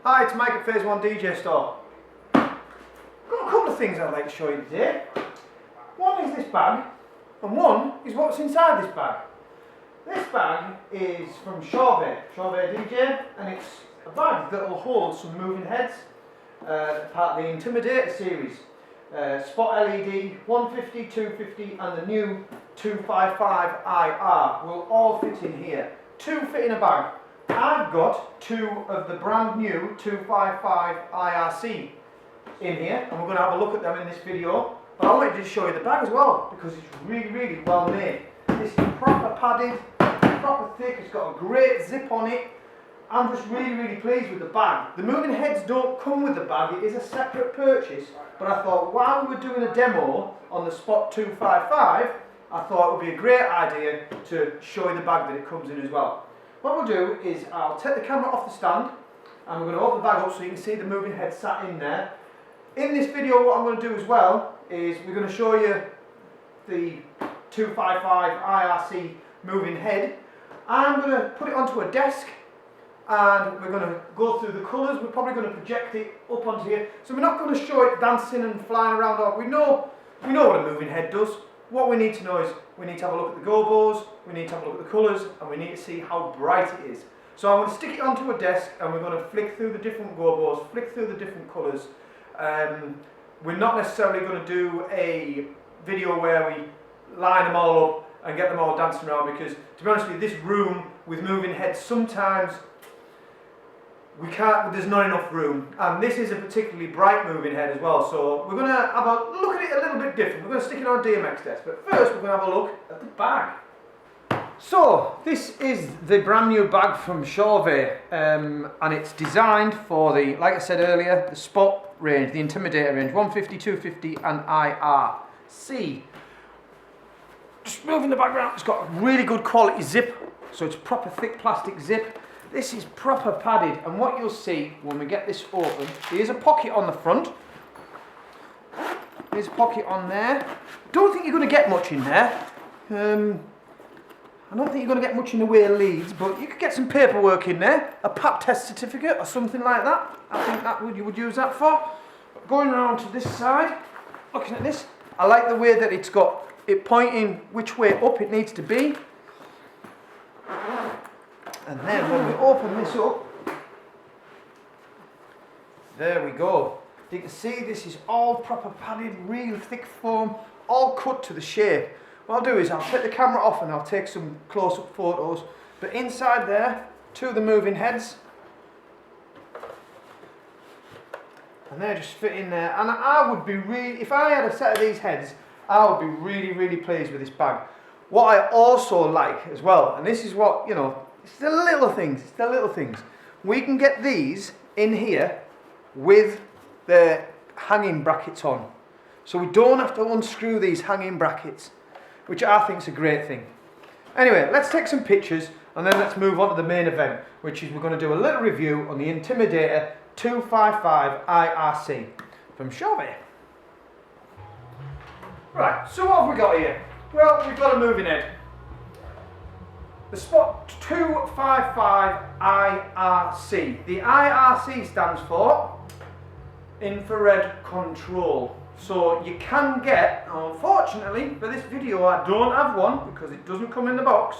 Hi, it's Mike at Phase 1 DJ Store. Got a couple of things I'd like to show you today. One is this bag, and one is what's inside this bag. This bag is from chauvet DJ, and it's a bag that will hold some moving heads, part of the Intimidator series. Spot LED 150, 250 and the new 255 IR will all fit in here. Two fit in a bag. I've got two of the brand new 255 IRC in here, and we're going to have a look at them in this video. But I wanted to show you the bag as well because it's really well made. This is proper padded, proper thick, it's got a great zip on it. I'm just really pleased with the bag. The moving heads don't come with the bag, it is a separate purchase, but I thought while we were doing a demo on the Spot 255, I thought it would be a great idea to show you the bag that it comes in as well. What we'll do is I'll take the camera off the stand and we're going to open the bag up so you can see the moving head sat in there. In this video what I'm going to do as well is we're going to show you the 255 IRC moving head. I'm going to put it onto a desk and we're going to go through the colours. We're probably going to project it up onto here. So we're not going to show it dancing and flying around. We know what a moving head does. What we need to know is we need to have a look at the gobos, we need to have a look at the colours, and we need to see how bright it is. So I'm going to stick it onto a desk and we're going to flick through the different gobos, flick through the different colours. We're not necessarily going to do a video where we line them all up and get them all dancing around, because to be honest with you, this room with moving heads sometimes there's not enough room, and this is a particularly bright moving head as well, so we're going to have a look at it a little bit different. We're going to stick it on a DMX desk, but first we're going to have a look at the bag. So this is the brand new bag from chauvet, and it's designed for the, like I said earlier, the Spot range, the Intimidator range, 150, 250 and IRC. Just moving the bag around, it's got a really good quality zip, so it's proper thick plastic zip. This is proper padded, and what you'll see when we get this open, there's a pocket on the front. There's a pocket on there. Don't think you're going to get much in there. I don't think you're going to get much in the way of leads, but you could get some paperwork in there, a PAP test certificate or something like that. I think you would use that for. But going around to this side, looking at this, I like the way that it's got it pointing which way up it needs to be. And then when we open this up, there we go. You can see this is all proper padded, real thick foam, all cut to the shape. What I'll do is I'll take the camera off and I'll take some close-up photos. But inside there, two of the moving heads. And they're just fit in there. And I would be if I had a set of these heads, I would be really pleased with this bag. What I also like as well, and this is what, you know, it's the little things. We can get these in here with the hanging brackets on. So we don't have to unscrew these hanging brackets, which I think is a great thing. Anyway, let's take some pictures and then let's move on to the main event, which is we're going to do a little review on the Intimidator 255 IRC from chauvet. Right, so what have we got here? Well, we've got a moving head. The Spot 255 IRC. The IRC stands for infrared control. So you can get, unfortunately for this video I don't have one because it doesn't come in the box,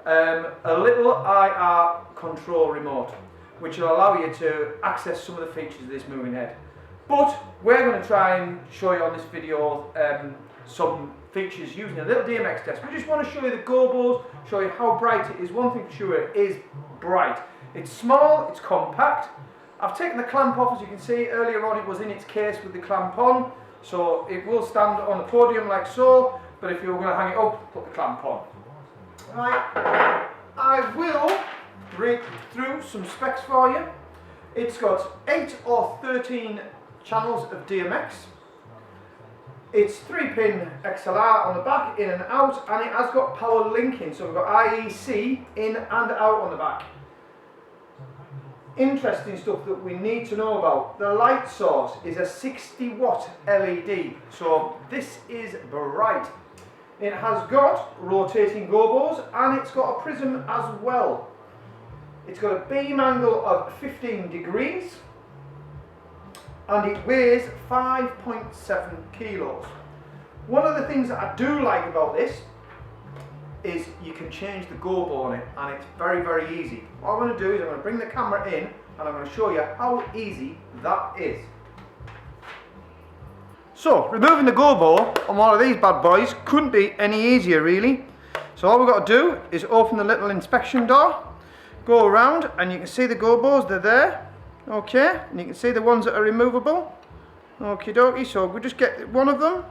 a little IR control remote which will allow you to access some of the features of this moving head. But we're going to try and show you on this video some features using a little DMX desk. We just want to show you the gobos, show you how bright it is. One thing for sure, it is bright. It's small, it's compact. I've taken the clamp off, as you can see. Earlier on it was in its case with the clamp on, so it will stand on the podium like so, but if you're going to hang it up, put the clamp on. Right, I will read through some specs for you. It's got 8 or 13 channels of DMX. It's 3-pin XLR on the back, in and out, and it has got power linking, so we've got IEC in and out on the back. Interesting stuff that we need to know about. The light source is a 60-watt LED, so this is bright. It has got rotating gobos and it's got a prism as well. It's got a beam angle of 15 degrees and it weighs 5.7 kilos. One of the things that I do like about this is you can change the go bow on it, and it's very, very easy. What I'm going to do is I'm going to bring the camera in and I'm going to show you how easy that is. So, removing the go bow on one of these bad boys couldn't be any easier really. So all we've got to do is open the little inspection door, go around, and you can see the go bows, they're there. Okay, and you can see the ones that are removable. Okie dokie, so we just get one of them,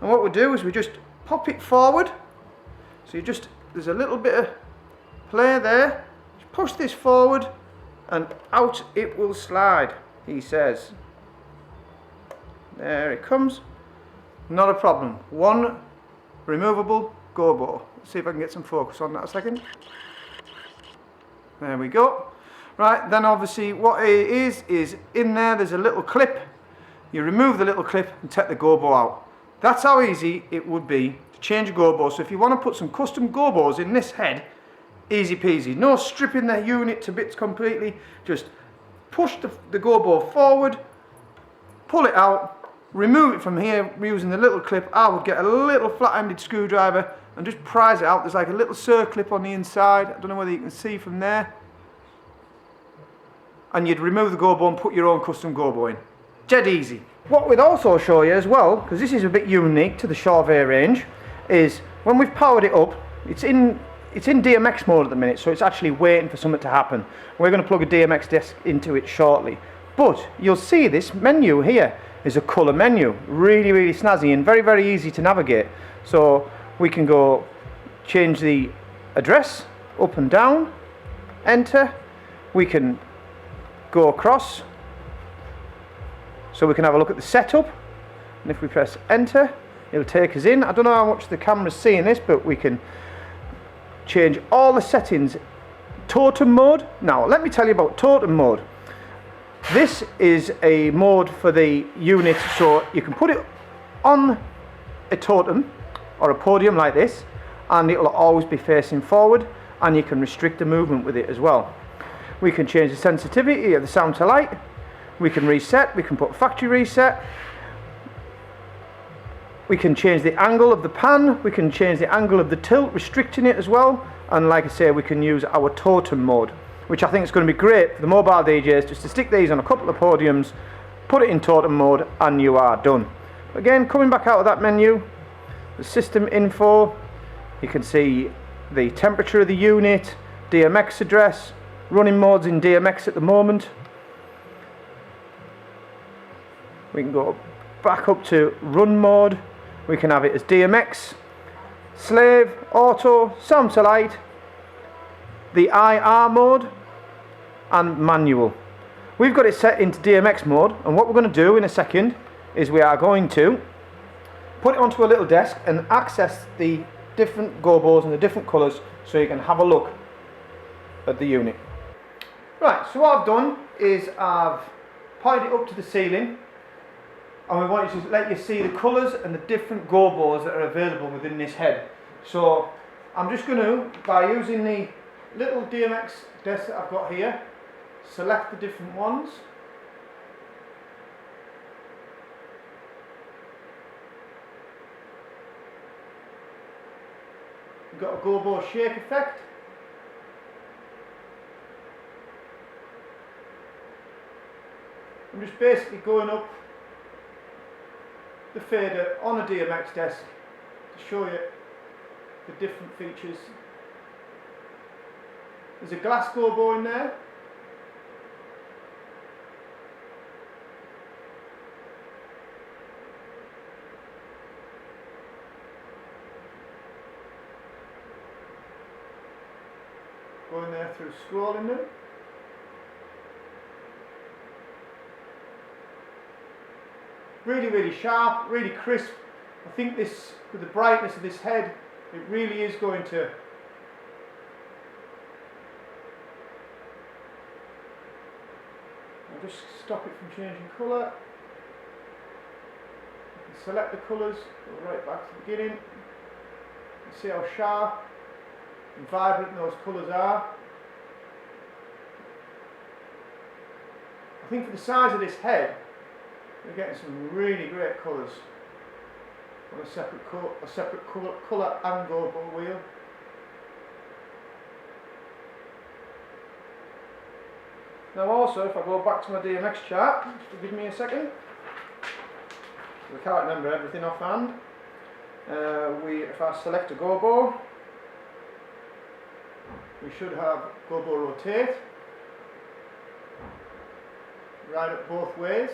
and what we do is we just pop it forward. So there's a little bit of play there. Just push this forward and out it will slide, he says. There it comes. Not a problem. One removable go bow. Let's see if I can get some focus on that a second. There we go. Right, then obviously what it is in there's a little clip. You remove the little clip and take the go bow out. That's how easy it would be to change a go bow. So if you want to put some custom go bows in this head, easy peasy. No stripping the unit to bits completely. Just push the go bow forward, pull it out, remove it from here using the little clip. I would get a little flat-ended screwdriver and just prise it out. There's like a little circlip on the inside. I don't know whether you can see from there. And you'd remove the go bow and put your own custom go bow in. Dead easy. What we'd also show you as well, because this is a bit unique to the chauvet range, is when we've powered it up, it's in DMX mode at the minute, so it's actually waiting for something to happen. We're going to plug a DMX disc into it shortly. But you'll see this menu here is a colour menu. Really, really snazzy and very, very easy to navigate. So we can go change the address up and down, enter. We can go across, so we can have a look at the setup, and if we press enter it'll take us in. I don't know how much the camera's seeing this, but we can change all the settings. Totem mode. Now let me tell you about totem mode. This is a mode for the unit, so you can put it on a totem or a podium like this and it will always be facing forward, and you can restrict the movement with it as well. We can change the sensitivity of the sound to light. We can reset, we can put factory reset. We can change the angle of the pan, we can change the angle of the tilt, restricting it as well. And like I say, we can use our totem mode, which I think is going to be great for the mobile DJs, just to stick these on a couple of podiums, put it in totem mode, and you are done. Again, coming back out of that menu, the system info, you can see the temperature of the unit, DMX address, running modes in DMX at the moment. We can go back up to run mode. We can have it as DMX, slave, auto, sound to light, the IR mode, and manual. We've got it set into DMX mode, and what we're going to do in a second is we are going to put it onto a little desk and access the different go bows and the different colours so you can have a look at the unit. Right, so what I've done is I've pointed it up to the ceiling, and we want you to let you see the colours and the different go bows that are available within this head. So I'm just going to, by using the little DMX desk that I've got here, select the different ones. We've got a go bow shake effect. I'm just basically going up the fader on a DMX desk to show you the different features. There's a glass go bow in there. Going there through scrolling them. Really, really sharp, really crisp. I think this, with the brightness of this head, it really is going to I'll just stop it from changing colour. You can select the colours, go right back to the beginning. You see how sharp and vibrant those colours are. I think for the size of this head, we're getting some really great colours on a separate colour and go-bo wheel. Now also, if I go back to my DMX chart, just give me a second, I can't remember everything offhand. If I select a go-bo, we should have go-bo rotate, right up both ways.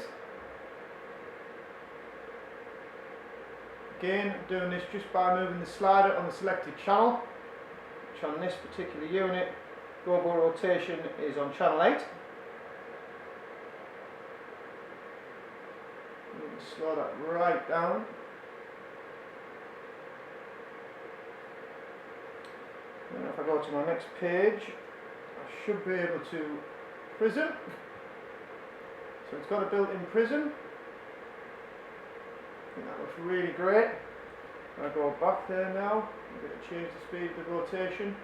Again, doing this just by moving the slider on the selected channel, which on this particular unit, go-bo rotation is on channel 8. Slow that right down. And if I go to my next page, I should be able to prism. So it's got a built-in prism. I think that looks really great. I go back there now. I'm going to change the speed of the rotation.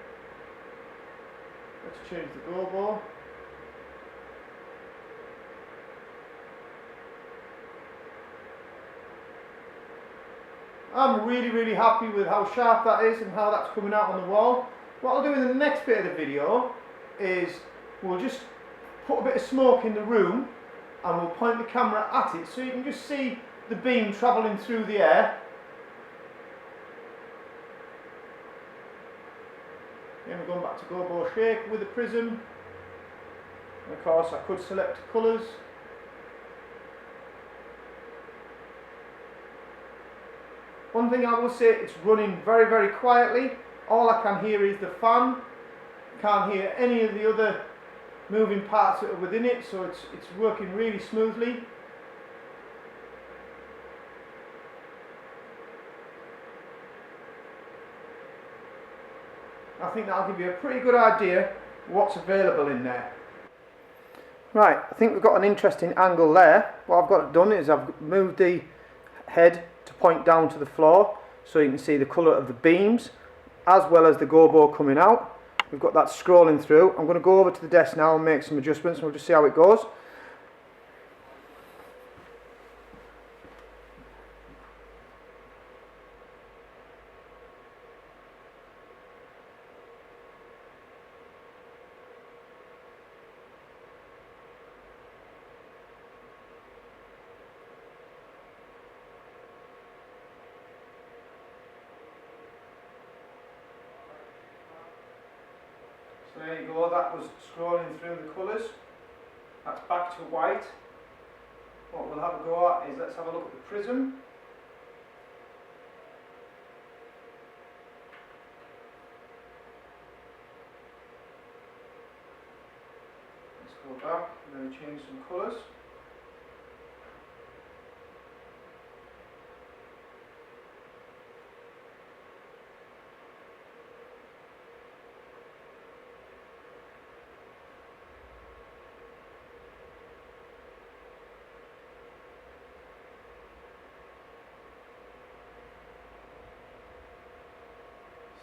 Let's change the go-bo. I'm really happy with how sharp that is and how that's coming out on the wall. What I'll do in the next bit of the video is we'll just put a bit of smoke in the room and we'll point the camera at it so you can just see the beam travelling through the air. Again, we're going back to go-bo shake with the prism. And of course I could select colours. One thing I will say, it's running very quietly. All I can hear is the fan. Can't hear any of the other moving parts that are within it, so it's working really smoothly. I think that'll give you a pretty good idea what's available in there. Right, I think we've got an interesting angle there. What I've got done is I've moved the head to point down to the floor so you can see the colour of the beams as well as the go-bo coming out. We've got that scrolling through. I'm going to go over to the desk now and make some adjustments and we'll just see how it goes. So there you go, that was scrolling through the colours. That's back to white. What we'll have a go at is, let's have a look at the prism. Let's go back and then change some colours.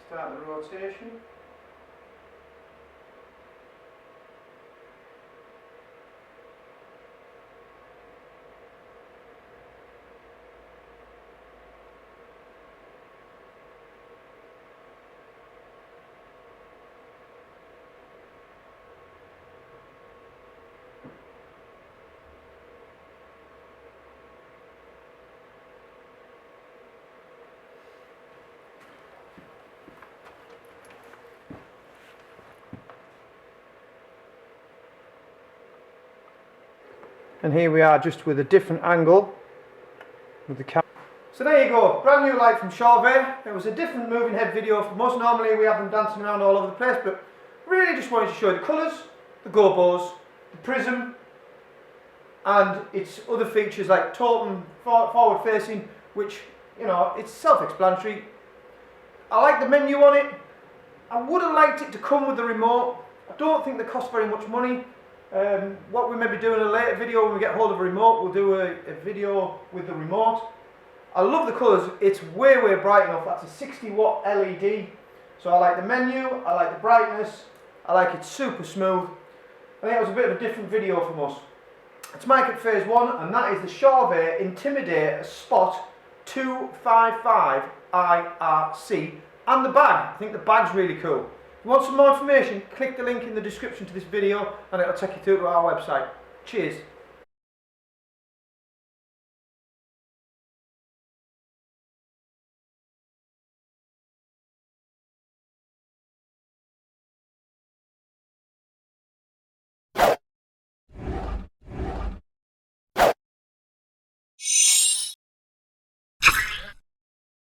Start the rotation. And here we are just with a different angle with the camera. So there you go, brand new light from Chauvet. It was a different moving head video from us. Normally we have them dancing around all over the place, but really just wanted to show you the colours, the go-bos, the prism, and its other features like totem, forward facing, which, you know, it's self-explanatory. I like the menu on it. I would have liked it to come with the remote. I don't think they cost very much money. What we may be doing in a later video when we get hold of a remote, we'll do a video with the remote. I love the colours, it's way bright enough. That's a 60 watt LED. So I like the menu, I like the brightness, I like it super smooth. I think it was a bit of a different video from us. It's Mike at Phase 1, and that is the Chauvet Intimidator Spot 255 IRC, and the bag. I think the bag's really cool. If you want some more information, click the link in the description to this video and it'll take you through to our website. Cheers.